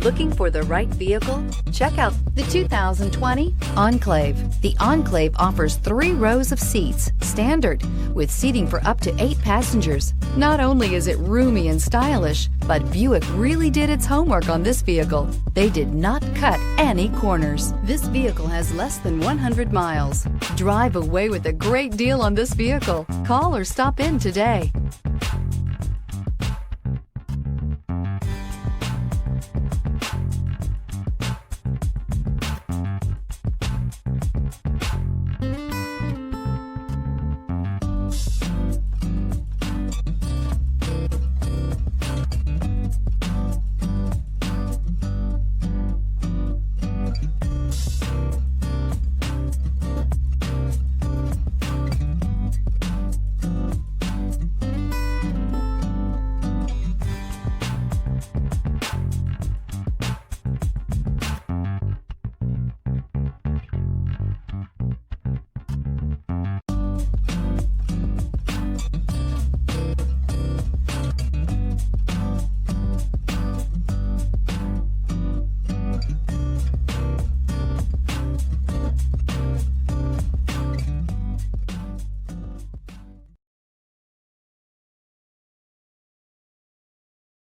Looking for the right vehicle? Check out the 2020 Enclave. The Enclave offers 3 rows of seats, standard, with seating for up to 8 passengers. Not only is it roomy and stylish, but Buick really did its homework on this vehicle. They did not cut any corners. This vehicle has less than 100 miles. Drive away with a great deal on this vehicle. Call or stop in today.